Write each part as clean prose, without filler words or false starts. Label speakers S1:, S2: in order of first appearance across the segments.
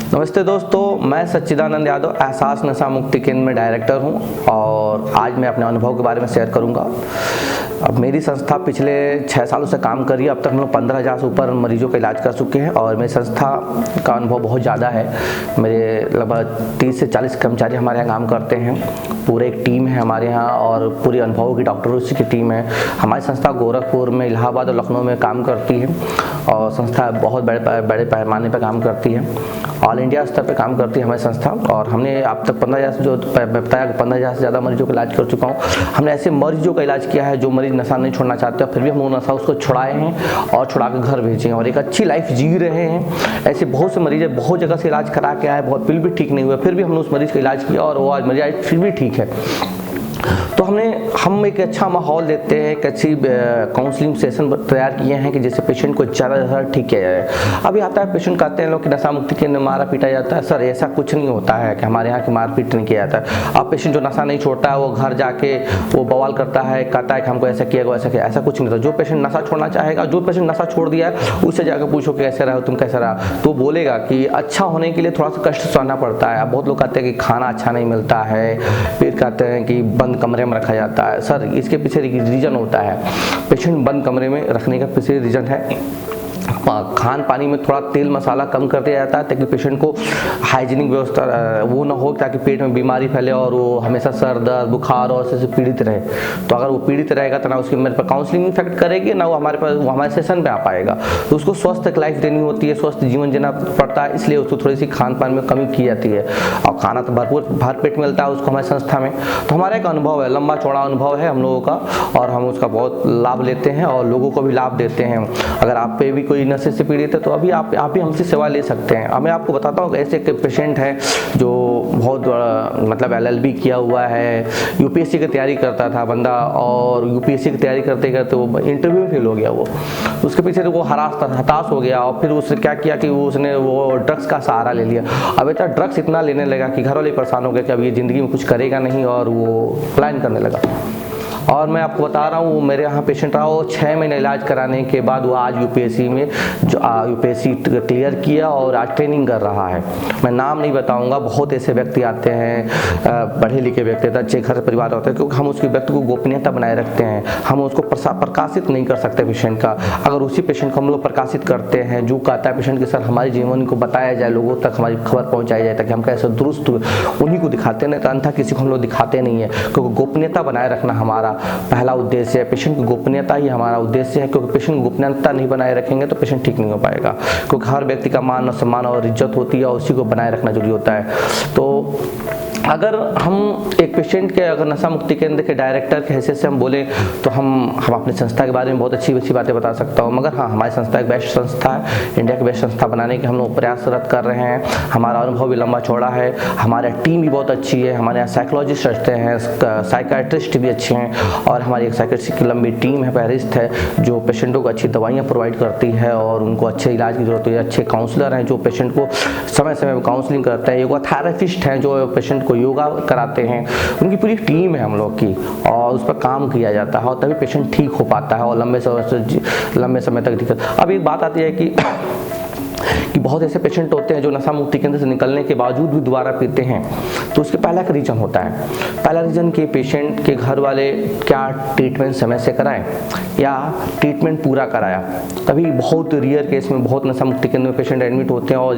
S1: नमस्ते दोस्तों, मैं सच्चिदानंद यादव एहसास नशा मुक्ति केंद्र में डायरेक्टर हूं और आज मैं अपने अनुभव के बारे में शेयर करूंगा। अब मेरी संस्था पिछले 6 सालों से काम कर रही है। अब तक हम लोग 15,000 से ऊपर मरीजों का इलाज कर चुके हैं और मेरी संस्था का अनुभव बहुत ज़्यादा है। मेरे लगभग 30 से 40 कर्मचारी हमारे यहाँ काम करते हैं। पूरे एक टीम है हमारे यहाँ और पूरी अनुभव की डॉक्टरों की टीम है। हमारी संस्था गोरखपुर में, इलाहाबाद और लखनऊ में काम करती है और संस्था बहुत बड़े पैमाने पर काम करती है। ऑल इंडिया स्तर पे काम करती है हमारी संस्था और हमने अब तक 15,000 से जो बताया 15,000 से ज़्यादा मरीजों का इलाज कर चुका हूँ। हमने ऐसे मरीजों का इलाज किया है जो मरीज नशा नहीं छोड़ना चाहते फिर भी हम वो नशा उसको छुड़ाए हैं और छुड़ा के घर भेजे हैं और एक अच्छी लाइफ जी रहे हैं। ऐसे बहुत से मरीज बहुत जगह से इलाज करा के आए, बहुत बिल भी ठीक नहीं हुआ, फिर भी हमने उस मरीज का इलाज किया और वो आज मरीज फिर भी ठीक है। तो हम एक अच्छा माहौल देते हैं, एक अच्छी काउंसलिंग सेशन तैयार किए हैं कि जैसे पेशेंट को ज़्यादा ठीक किया जाए। अभी आता है पेशेंट कहते हैं लोग कि नशा मुक्ति केंद्र में मारा पीटा जाता है। सर ऐसा कुछ नहीं होता है कि हमारे यहाँ की मारपीट नहीं किया जाता है। अब पेशेंट जो नशा नहीं छोड़ता है वो घर जाके वो बवाल करता है, कहता है कि हमको ऐसा किया वैसा किया, ऐसा कुछ नहीं था। जो पेशेंट नशा छोड़ना चाहेगा, जो पेशेंट नशा छोड़ दिया है उससे जाकर पूछो कि कैसे रहो तुम, कैसा रहा, तो बोलेगा कि अच्छा होने के लिए थोड़ा सा कष्ट सहना पड़ता है। अब बहुत लोग कहते हैं कि खाना अच्छा नहीं मिलता है, फिर कहते हैं कि बंद कमरे में रखा जाता है। सर इसके पीछे रीजन होता है, पेशेंट बंद कमरे में रखने का पीछे रीजन है खान पानी में थोड़ा तेल मसाला कम कर दिया जाता है ताकि पेशेंट को हाइजीनिक व्यवस्था वो ना हो ताकि पेट में बीमारी फैले और वो हमेशा सर दर्द बुखार और ऐसे पीड़ित रहे। तो अगर वो पीड़ित रहेगा तो ना उसकी मेरे पर काउंसलिंग इफेक्ट करेगी, ना वो हमारे सेशन पे आ पाएगा। तो उसको स्वस्थ एक लाइफ देनी होती है, स्वस्थ जीवन जीना पड़ता है, इसलिए उसको थोड़ी सी खान पान में कमी की जाती है और खाना तो भरपूर भर पेट मिलता है उसको हमारी संस्था में। तो हमारा एक अनुभव है, लंबा चौड़ा अनुभव है हम लोगों का और हम उसका बहुत लाभ लेते हैं और लोगों को भी लाभ देते हैं। अगर आप पे भी कोई नशे से पीड़ित है तो अभी आप भी हमसे सेवा ले सकते हैं। अब मैं आपको बताता हूँ ऐसे एक पेशेंट है जो बहुत मतलब LLB किया हुआ है, UPSC की तैयारी करता था बंदा और UPSC की तैयारी करते करते वो इंटरव्यू में फेल हो गया। वो उसके पीछे तो वो हताश हो गया और फिर उसने क्या किया कि उसने वो ड्रग्स का सहारा ले लिया। अब इतना ड्रग्स इतना लेने लगा कि घर वाले परेशान हो गए कि अब ये ज़िंदगी में कुछ करेगा नहीं और वो प्लान करने लगा। और मैं आपको बता रहा हूँ मेरे यहाँ पेशेंट रहा, वो 6 महीने इलाज कराने के बाद वो आज UPSC में जो UPSC क्लियर किया और आज ट्रेनिंग कर रहा है। मैं नाम नहीं बताऊँगा, बहुत ऐसे व्यक्ति आते हैं, पढ़े लिखे व्यक्ति, अच्छे घर परिवार होते हैं, क्योंकि हम उसके व्यक्ति को गोपनीयता बनाए रखते हैं। हम उसको प्रकाशित नहीं कर सकते पेशेंट का। अगर उसी पेशेंट को हम लोग प्रकाशित करते हैं जो कहता है पेशेंट के सर हमारे जीवन को बताया जाए, लोगों तक हमारी खबर पहुँचाई जाए ताकि हम कैसे दुरुस्त उन्हीं को दिखाते नहीं, तो अन्यथा किसी को हम लोग दिखाते नहीं है। क्योंकि गोपनीयता बनाए रखना हमारा पहला उद्देश्य है। पेशेंट की गोपनीयता ही हमारा उद्देश्य है, क्योंकि पेशेंट गोपनीयता नहीं बनाए रखेंगे तो पेशेंट ठीक नहीं हो पाएगा। क्योंकि हर व्यक्ति का मान और सम्मान और इज्जत होती है और उसी को बनाए रखना जरूरी होता है। तो अगर हम एक पेशेंट के अगर नशा मुक्ति केंद्र के डायरेक्टर के हैसियत से हम बोले तो हम अपनी संस्था के बारे में बहुत अच्छी बातें बता सकता हूँ। मगर हाँ, हमारी संस्था एक बेस्ट संस्था है, इंडिया की बेस्ट संस्था बनाने के हम लोग प्रयासरत कर रहे हैं। हमारा अनुभव भी लंबा चौड़ा है, हमारा टीम भी बहुत अच्छी है, हमारे यहाँ साइकोलॉजिस्ट रहते हैं, साइकाट्रिस्ट भी अच्छे हैं और हमारी एक साइकाट्रिस्ट की लंबी टीम है, पैरिस्ट है, जो पेशेंटों को अच्छी दवाइयाँ प्रोवाइड करती है और उनको अच्छे इलाज की जरूरत है। अच्छे काउंसलर हैं जो पेशेंट को समय समय पर काउंसलिंग करते हैं, योगा थेरेपिस्ट हैं जो पेशेंट को योगा कराते हैं। उनकी पूरी टीम है हम लोग की और उस पर काम किया जाता है और तभी पेशेंट ठीक हो पाता है और लंबे समय तक दिक्कत। अब एक बात आती है कि बहुत ऐसे पेशेंट होते हैं जो नशा मुक्ति केंद्र से निकलने के बावजूद भी दोबारा पीते हैं। तो उसके पहला एक रीजन होता है, पहला रीजन कि पेशेंट के घर वाले क्या ट्रीटमेंट समय से कराएं या ट्रीटमेंट पूरा कराया। कभी बहुत रेयर केस में बहुत नशा मुक्ति केंद्र में पेशेंट एडमिट होते हैं और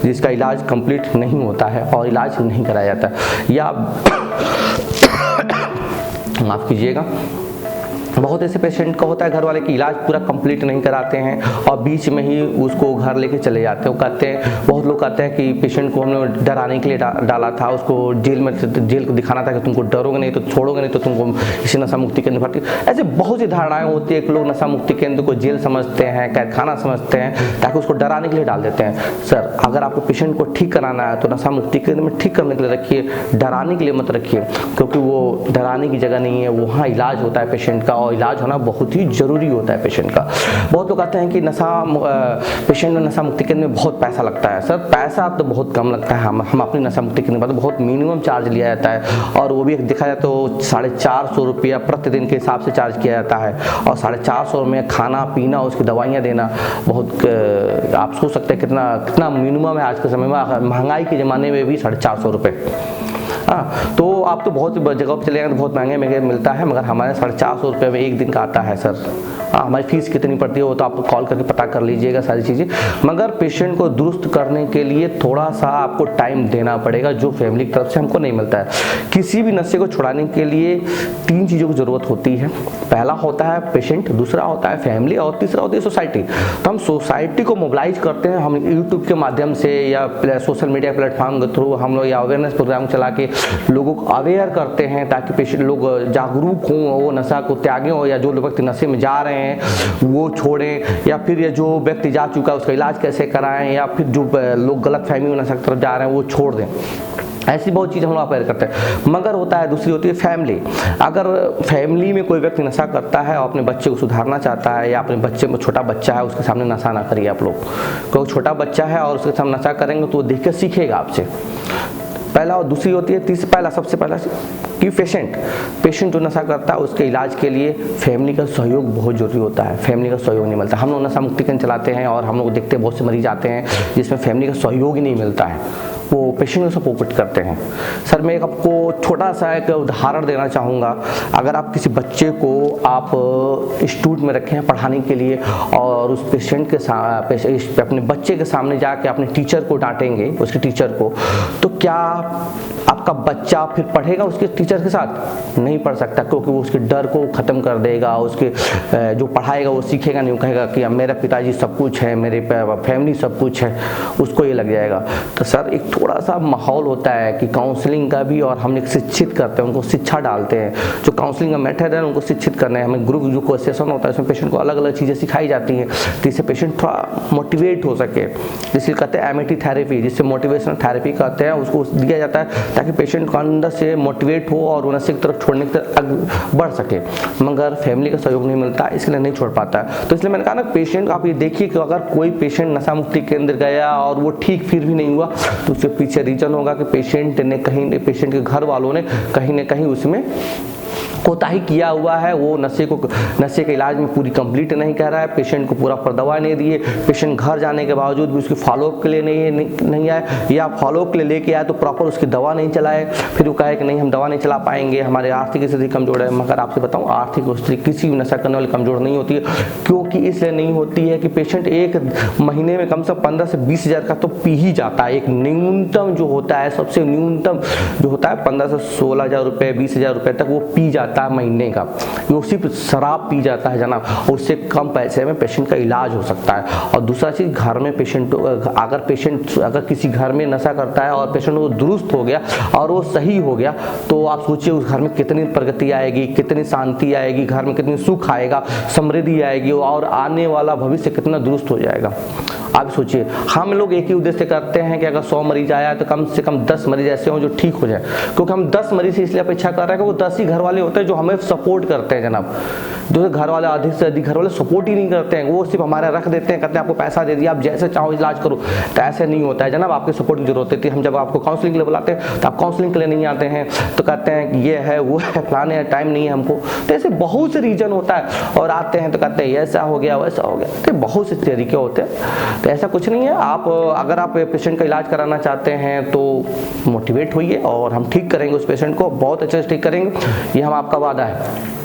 S1: जिसका इलाज कंप्लीट नहीं होता है और इलाज नहीं कराया जाता, या माफ़ कीजिएगा, बहुत ऐसे पेशेंट का होता है घर वाले की इलाज पूरा कंप्लीट नहीं कराते हैं और बीच में ही उसको घर लेके चले जाते हैं। वो कहते हैं, बहुत लोग कहते हैं कि पेशेंट को हमने डराने के लिए डाला था, उसको जेल को दिखाना था कि तुमको डरोगे नहीं तो छोड़ोगे नहीं तो तुमको इसी नशा मुक्ति केंद्र भर्ती। ऐसे बहुत सी धारणाएं होती है कि लोग नशा मुक्ति केंद्र को जेल समझते हैं, कैदखाना समझते हैं ताकि उसको डराने के लिए डाल देते हैं। सर अगर आपको पेशेंट को ठीक कराना है तो नशा मुक्ति केंद्र में ठीक करने के लिए रखिए, डराने के लिए मत रखिए, क्योंकि वो डराने की जगह नहीं है, वहाँ इलाज होता है पेशेंट का और इलाज होना बहुत ही ज़रूरी होता है पेशेंट का। बहुत लोग कहते हैं कि पेशेंट में नशा मुक्ति केंद्र में बहुत पैसा लगता है। सर पैसा तो बहुत कम लगता है, हम अपनी नशा मुक्ति केंद्र में बहुत मिनिमम चार्ज लिया जाता है, और वो भी देखा जाए तो 450 रुपया प्रतिदिन के हिसाब से चार्ज किया जाता है, और 450 में खाना पीना उसकी दवाइयाँ देना बहुत, आप सोच सकते हैं कितना मिनिमम है आज के समय में, महंगाई के ज़माने में भी 450 रुपये। हाँ, तो आप तो बहुत जगहों पर चले जाएंगे तो बहुत महंगे मिलता है, मगर हमारे 450 रुपये में एक दिन का आता है सर। हाँ, हमारी फीस कितनी पड़ती है वो तो आप कॉल करके पता कर लीजिएगा सारी चीज़ें। मगर पेशेंट को दुरुस्त करने के लिए थोड़ा सा आपको टाइम देना पड़ेगा, जो फैमिली की तरफ से हमको नहीं मिलता है। किसी भी नशे को छुड़ाने के लिए 3 चीज़ों की ज़रूरत होती है। पहला होता है पेशेंट, दूसरा होता है फैमिली, और तीसरा होती है सोसाइटी। तो हम सोसाइटी को मोबिलाइज करते हैं, हम यूट्यूब के माध्यम से या सोशल मीडिया प्लेटफॉर्म के थ्रू हम लोग या अवेयरनेस प्रोग्राम चला के लोगों को अवेयर करते हैं, ताकि पेशेंट लोग जागरूक हों, वो नशा को त्यागें, और या जो व्यक्ति नशे में जा रहे हैं वो छोड़ें, या फिर ये जो व्यक्ति जा चुका है उसका इलाज कैसे कराएं, या फिर जो लोग गलत फहमी में नशा की तरफ जा रहे हैं वो छोड़ दें। ऐसी बहुत चीज़ हम लोग अवेयर करते हैं। मगर होता है दूसरी होती है फैमिली। अगर फैमिली में कोई व्यक्ति नशा करता है और अपने बच्चे को सुधारना चाहता है, या अपने बच्चे में छोटा बच्चा है उसके सामने नशा ना करिए आप लोग। कोई छोटा बच्चा है और उसके सामने नशा करेंगे तो वो देख कर सीखेगा आपसे, पहला। और दूसरी होती है सबसे पहला कि पेशेंट जो नशा करता है उसके इलाज के लिए फैमिली का सहयोग बहुत जरूरी होता है। फैमिली का सहयोग नहीं मिलता। हम लोग नशा मुक्ति केंद्र चलाते हैं और हम लोग देखते हैं बहुत से मरीज आते हैं जिसमें फैमिली का सहयोग ही नहीं मिलता है, वो पेशेंट को सपोर्ट करते हैं। सर मैं आपको छोटा सा एक उदाहरण देना चाहूँगा। अगर आप किसी बच्चे को आप इंस्टीट्यूट में रखे हैं पढ़ाने के लिए, और उस पेशेंट के अपने बच्चे के सामने जाके अपने टीचर को डांटेंगे, उसके टीचर को, तो क्या आपका बच्चा फिर पढ़ेगा उसके टीचर के साथ? नहीं पढ़ सकता, क्योंकि वो उसके डर को ख़त्म कर देगा। उसके जो पढ़ाएगा वो सीखेगा नहीं, वो कहेगा कि मेरा पिताजी सब कुछ है, मेरे फैमिली सब कुछ है, उसको ये लग जाएगा। तो सर एक थोड़ा सा माहौल होता है कि काउंसलिंग का भी, और हम एक शिक्षित करते हैं, उनको शिक्षा डालते हैं। जो काउंसलिंग का मेथड है उनको शिक्षित करना है हमें। ग्रुप जो सेशन होता है उसमें पेशेंट को अलग अलग चीज़ें सिखाई जाती हैं, जिससे पेशेंट थोड़ा मोटिवेट हो सके। जिसे कहते हैं एमिटी थेरेपी, जिससे मोटिवेशनल थेरेपी कहते हैं, उसको दिया जाता है ताकि पेशेंट को अंदर से मोटिवेट हो और वो नशे की तरफ छोड़ने की तरफ बढ़ सके। मगर फैमिली का सहयोग नहीं मिलता, इसलिए नहीं छोड़ पाता है। तो इसलिए मैंने कहा ना, पेशेंट आप ये देखिए कि अगर कोई पेशेंट नशा मुक्ति केंद्र गया और वो ठीक फिर भी नहीं हुआ, तो उसके पीछे रीजन होगा कि पेशेंट के घर वालों ने कहीं ना कहीं उसमें कोताही किया हुआ है। वो नशे के इलाज में पूरी कंप्लीट नहीं कर रहा है, पेशेंट को पूरा पर दवा नहीं दिए, पेशेंट घर जाने के बावजूद भी उसकी फॉलोअप के लिए नहीं आए, या फॉलोअप के लिए लेके आए तो प्रॉपर उसकी दवा नहीं चलाए, फिर वो कहे कि नहीं हम दवा नहीं चला पाएंगे, हमारे आर्थिक स्थिति कमजोर है। मगर आपसे बताऊं, आर्थिक स्थिति किसी भी नशा करने वाले कमजोर नहीं होती है। क्योंकि इसलिए नहीं होती है कि पेशेंट एक महीने में कम से कम 15 से 20 हज़ार का तो पी ही जाता है। एक न्यूनतम जो होता है, सबसे न्यूनतम जो होता है 15 से 16 हज़ार रुपये, 20 हज़ार रुपये तक वो पी जाता है महीने का। वो सिर्फ शराब पी जाता है जनाब, और उससे कम पैसे में पेशेंट का इलाज हो सकता है। और दूसरा चीज़, घर में अगर किसी घर में नशा करता है और पेशेंट वो दुरुस्त हो गया और वो सही हो गया, तो आप सोचिए उस घर में कितनी प्रगति आएगी, कितनी शांति आएगी, घर में कितनी सुख आएगा, समृद्धि आएगी, और आने वाला भविष्य कितना दुरुस्त हो जाएगा। आप सोचिए, हम लोग एक ही उद्देश्य करते हैं कि अगर 100 मरीज आया तो कम से कम 10 मरीज ऐसे हों जो ठीक हो जाए। क्योंकि हम 10 मरीज से इसलिए अपेक्षा कर रहे हैं कि वो 10 ही घर वाले होते हैं जो हमें सपोर्ट करते हैं जनाब। जो घर वाले अधिक से अधिक घर वाले सपोर्ट ही नहीं करते हैं, वो सिर्फ हमारा रख देते हैं, कहते हैं आपको पैसा दे दिया, आप जैसे चाहो इलाज करो। तो ऐसे नहीं होता है जनाब, आपकी सपोर्ट की जरूरत होती है। हम जब आपको काउंसलिंग के लिए बुलाते हैं तो आप काउंसलिंग के लिए नहीं आते हैं, तो कहते हैं कि ये है वो है, फलाने है, टाइम नहीं है हमको। तो ऐसे बहुत से रीजन होता है, और आते हैं तो कहते हैं ऐसा हो गया वैसा हो गया, तो बहुत से तरीके होते हैं। तो ऐसा कुछ नहीं है। आप अगर आप पेशेंट का इलाज कराना चाहते हैं तो मोटिवेट होइए, और हम ठीक करेंगे उस पेशेंट को, बहुत अच्छे से ठीक करेंगे, ये हम आपका वादा है।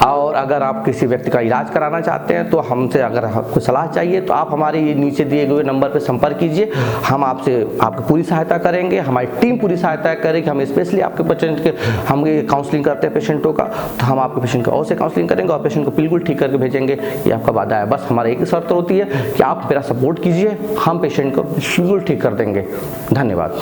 S1: और अगर आप किसी व्यक्ति का इलाज कराना चाहते हैं तो हमसे अगर आपको सलाह चाहिए तो आप हमारे नीचे दिए गए नंबर पर संपर्क कीजिए। हम आपकी पूरी सहायता करेंगे, हमारी टीम पूरी सहायता करेगी। हम स्पेशली आपके पेशेंट के हम काउंसलिंग करते हैं पेशेंटों का, तो हम आपके पेशेंट को और से काउंसलिंग करेंगे और पेशेंट को बिल्कुल ठीक करके भेजेंगे। ये आपका वादा है। बस हमारा एक ही शर्त होती है कि आप मेरा सपोर्ट कीजिए, हम पेशेंट को बिल्कुल ठीक कर देंगे। धन्यवाद।